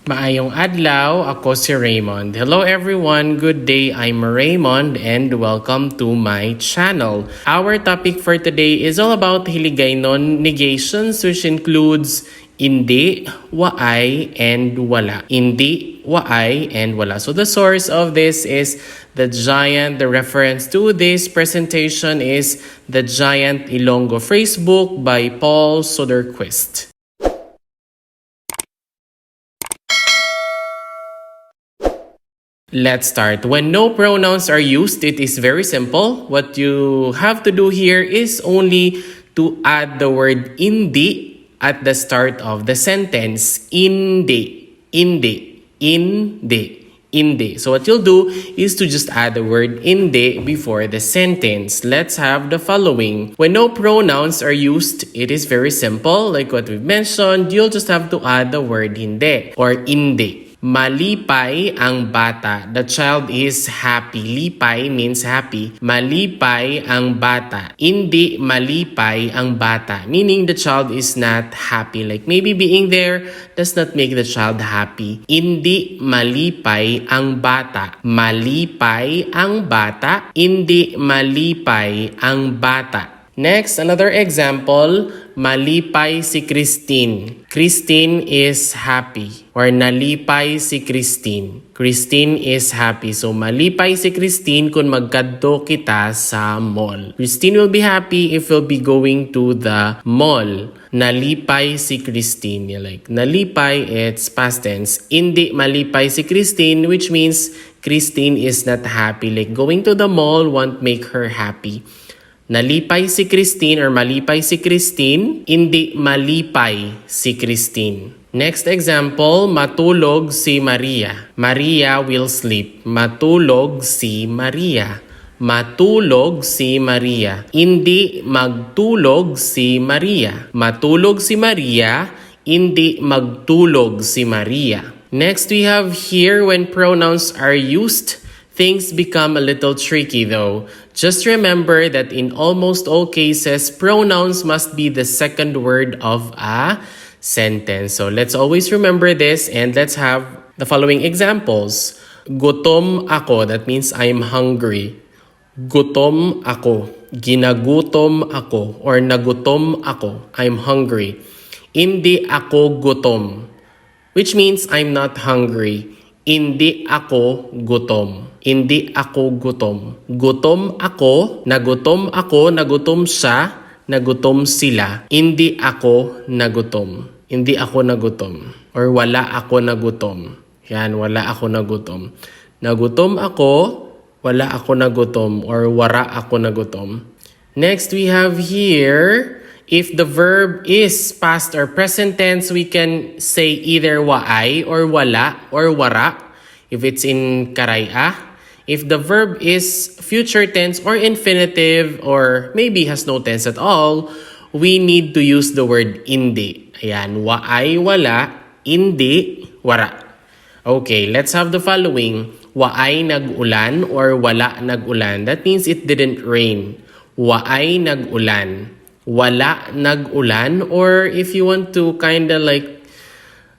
Maayong adlaw, ako si Raymond. Hello everyone, good day. I'm Raymond and welcome to my channel. Our topic for today is all about hiligaynon negations, which includes hindi, waay, and wala. Hindi, waay, and wala. So the source of this is The Giant. The reference to this presentation is The Giant Ilonggo Phrasebook by Paul Soderquist. Let's start. When no pronouns are used, it is very simple. What you have to do here is only to add the word hindi at the start of the sentence. Hindi, hindi, hindi, hindi. So what you'll do is to just add the word hindi before the sentence. Let's have the following. When no pronouns are used, it is very simple. Like what we've mentioned, you'll just have to add the word hindi or hindi. Malipay ang bata. The child is happy. Lipay means happy. Malipay ang bata. Hindi malipay ang bata. Meaning the child is not happy. Like maybe being there does not make the child happy. Hindi malipay ang bata. Malipay ang bata. Hindi malipay ang bata. Next, another example, malipay si Christine. Christine is happy. Or nalipay si Christine. Christine is happy. So, malipay si Christine kung magkadto kita sa mall. Christine will be happy if we'll be going to the mall. Nalipay si Christine. Like, nalipay, it's past tense. Hindi malipay si Christine, which means Christine is not happy. Like, going to the mall won't make her happy. Nalipay si Christine or malipay si Christine, hindi malipay si Christine. Next example, matulog si Maria. Maria will sleep. Matulog si Maria. Matulog si Maria. Hindi magtulog si Maria. Matulog si Maria, hindi magtulog si Maria. Next we have here when pronouns are used, things become a little tricky though. Just remember that in almost all cases, pronouns must be the second word of a sentence. So let's always remember this and let's have the following examples. Gutom ako, that means I'm hungry. Gutom ako, ginagutom ako, or nagutom ako, I'm hungry. Hindi ako gutom, which means I'm not hungry. Hindi ako gutom. Hindi ako gutom. Gutom ako, nagutom siya, nagutom sila. Hindi ako nagutom. Hindi ako nagutom. Or wala ako nagutom. Yan, wala ako nagutom. Nagutom ako, wala ako nagutom. Or wara ako nagutom. Next, we have here, if the verb is past or present tense, we can say either waay or wala or wara. If it's in karaya. If the verb is future tense or infinitive or maybe has no tense at all, we need to use the word hindi. Ayan, waay, wala, hindi, wara. Okay, let's have the following. Waay nag-ulan or wala nag-ulan. That means it didn't rain. Waay nag-ulan. Wala nag-ulan, or if you want to kinda like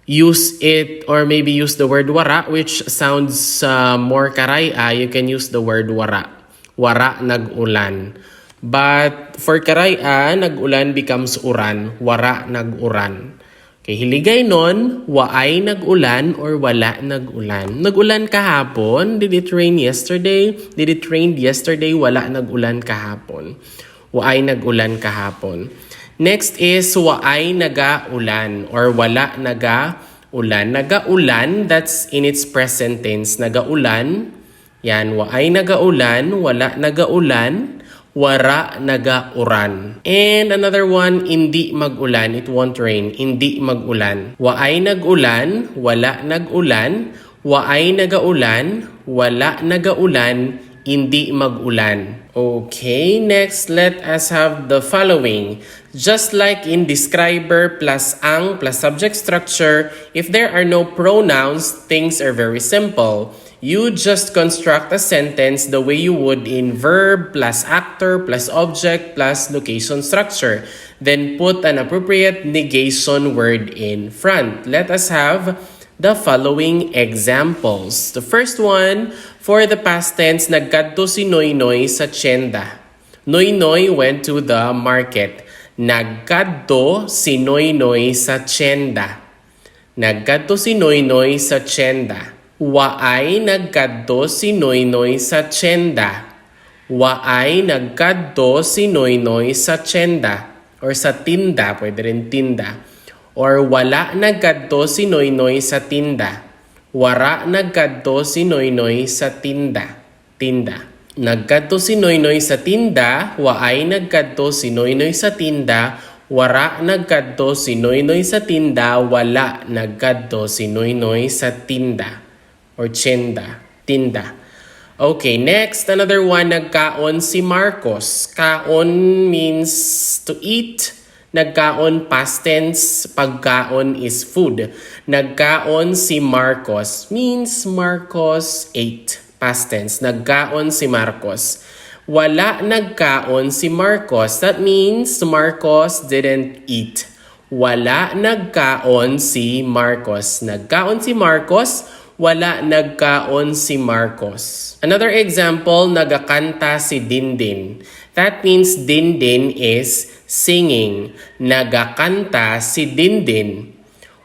use it or maybe use the word wara, which sounds more karaya, you can use the word wara. Wara nag-ulan. But for karaya, nag-ulan becomes uran. Wara nag-uran. Okay, hiligay nun, waay nag-ulan or wala nag-ulan. Nag-ulan kahapon? Did it rain yesterday? Did it rain yesterday? Wala nag-ulan kahapon. Waay nag-ulan kahapon. Next is waay naga-ulan or wala naga-ulan. Naga-ulan, that's in its present tense. Naga-ulan, yan, waay naga-ulan, wala naga-ulan, wara naga-uran. And another one, hindi mag-ulan, it won't rain. Hindi mag-ulan. Waay nag-ulan, wala nag-ulan, waay naga-ulan, wala naga-ulan, hindi mag-ulan. Okay, next let us have the following. Just like in describer plus ang plus subject structure, if there are no pronouns, things are very simple. You just construct a sentence the way you would in verb plus actor plus object plus location structure. Then put an appropriate negation word in front. Let us have the following examples. The first one, for the past tense, nagkadto si Noynoy sa tienda. Noynoy went to the market. Nagkadto si Noynoy sa tienda. Nagkadto si Noynoy sa tienda. Waay nagkadto si Noynoy sa tienda. Waay nagkadto si Noynoy sa tienda. Or sa tinda, pwede rin tinda. Or wala nagkadto si Noynoy sa tinda. Wara nagkadto si Noynoy sa tinda. Tinda. Nagkadto si Noynoy sa tinda. Waay nagkadto si Noynoy sa tinda. Wara nagkadto si Noynoy sa tinda. Wala nagkadto si Noynoy sa tinda. Or tienda. Tinda. Okay, next, another one, nagkaon si Marcos. Kaon means to eat. Nagkaon, past tense, pagkaon is food. Nagkaon si Marcos means Marcos ate. Past tense, nagkaon si Marcos. Wala nagkaon si Marcos. That means Marcos didn't eat. Wala nagkaon si Marcos. Nagkaon si Marcos. Wala nagkaon si Marcos. Another example, nagakanta si Dindin. That means Dindin is singing. Nagakanta si Dindin.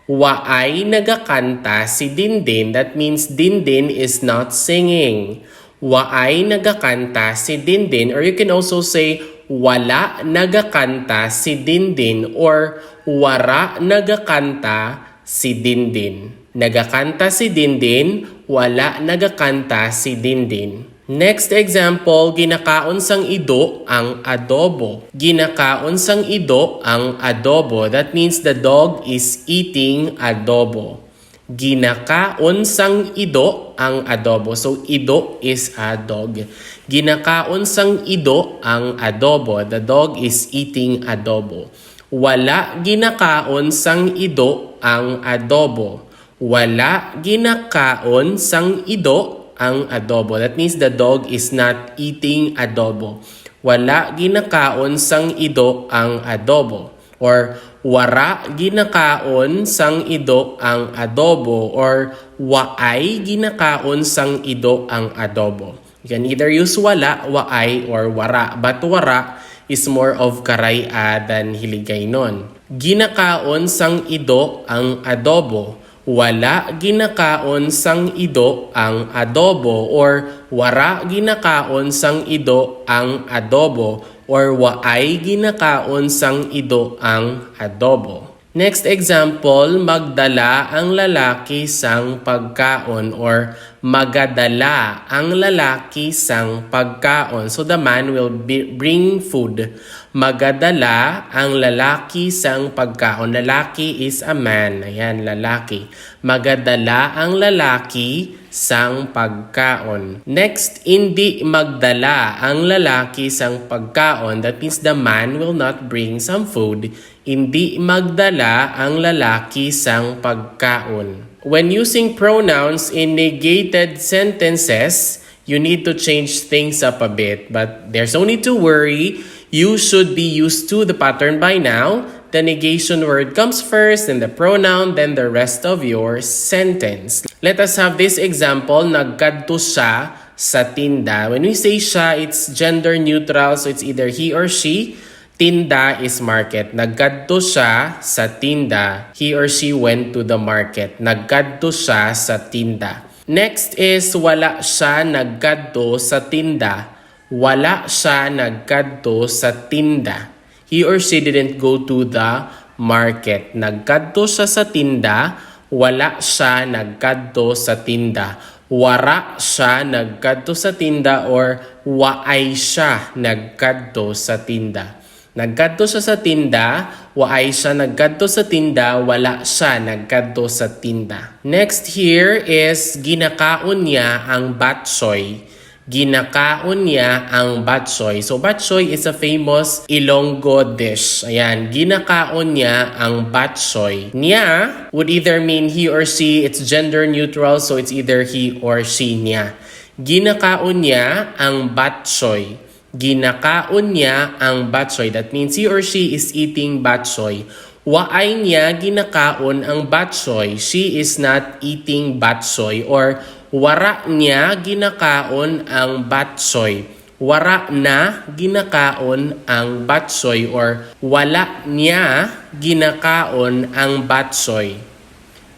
Waay nagakanta si Dindin. That means Dindin is not singing. Waay nagakanta si Dindin. Or you can also say, wala nagakanta si Dindin. Or wara nagakanta si Dindin. Nagakanta si Dindin, wala nagakanta si Dindin. Next example, ginakaon sang ido ang adobo. Ginakaon sang ido ang adobo. That means the dog is eating adobo. Ginakaon sang ido ang adobo. So ido is a dog. Ginakaon sang ido ang adobo. The dog is eating adobo. Wala ginakaon sang ido ang adobo. Wala ginakaon sang ido ang adobo. That means the dog is not eating adobo. Wala ginakaon sang ido ang adobo. Or wara ginakaon sang ido ang adobo. Or waay ginakaon sang ido ang adobo. You can either use wala, waay, or wara. But wara is more of karaya than hiligaynon. Ginakaon sang ido ang adobo. Wala ginakaon sang ido ang adobo. Or wara ginakaon sang ido ang adobo. Or waay ginakaon sang ido ang adobo. Next example, magdala ang lalaki sang pagkaon. Or magadala ang lalaki sang pagkaon. So the man will bring food. Magadala ang lalaki sang pagkaon. Lalaki is a man. Ayan, lalaki. Magadala ang lalaki sang pagkaon. Next, hindi magdala ang lalaki sang pagkaon. That means the man will not bring some food. Hindi magdala ang lalaki sang pagkaon. When using pronouns in negated sentences, you need to change things up a bit. But there's no need to worry. You should be used to the pattern by now. The negation word comes first, then the pronoun, then the rest of your sentence. Let us have this example. Nagkadto siya sa tinda. When we say siya, it's gender neutral. So it's either he or she. Tinda is market. Nagkadto siya sa tinda. He or she went to the market. Nagkadto siya sa tinda. Next is wala siya nagkadto sa tinda. Wala siya nagkadto sa tinda. He or she didn't go to the market. Nagkadto siya sa tinda. Wala siya nagkadto sa tinda. Wara siya nagkadto sa tinda or waay siya nagkadto sa tinda. Nagkadto siya sa tinda, waay siya nagkadto sa tinda, wala siya nagkadto sa tinda. Next here is ginakaon niya ang batsoy. Ginakaon niya ang batsoy. So batsoy is a famous Ilonggo dish. Ayan, ginakaon niya ang batsoy. Niya would either mean he or she. It's gender neutral, so it's either he or she, niya. Ginakaon niya ang batsoy. Ginakaon niya ang batsoy. That means he or she is eating batsoy. Waay niya ginakaon ang batsoy. She is not eating batsoy. Or wara niya ginakaon ang batsoy. Wara na ginakaon ang batsoy. Or wala niya ginakaon ang batsoy.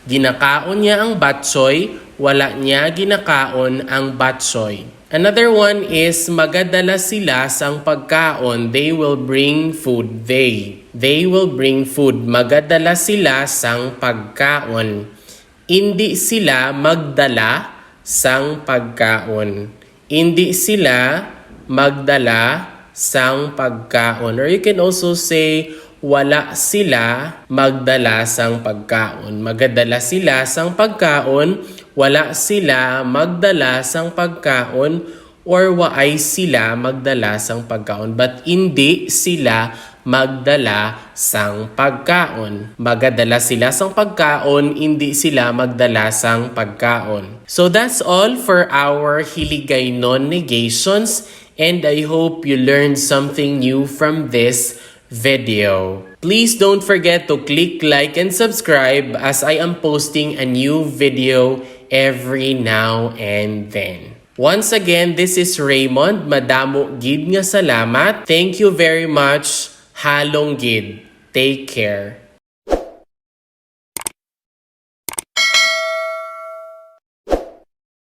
Ginakaon niya ang batsoy, wala niya ginakaon ang batsoy. Another one is magadala sila sang pagkaon. They will bring food. They will bring food. Magadala sila sang pagkaon. Hindi sila magdala sang pagkaon. Hindi sila magdala sang pagkaon. Or you can also say, wala sila magdala sang pagkaon. Magadala sila sang pagkaon, wala sila magdala sang pagkaon, or waay sila magdala sang pagkaon. But hindi sila magdala sang pagkaon. Magadala sila sang pagkaon, hindi sila magdala sang pagkaon. So that's all for our Hiligaynon negations, and I hope you learned something new from this video. Please don't forget to click like and subscribe as I am posting a new video every now and then. Once again, this is Raymond. Madamo gid nga salamat. Thank you very much. Halong gid. Take care.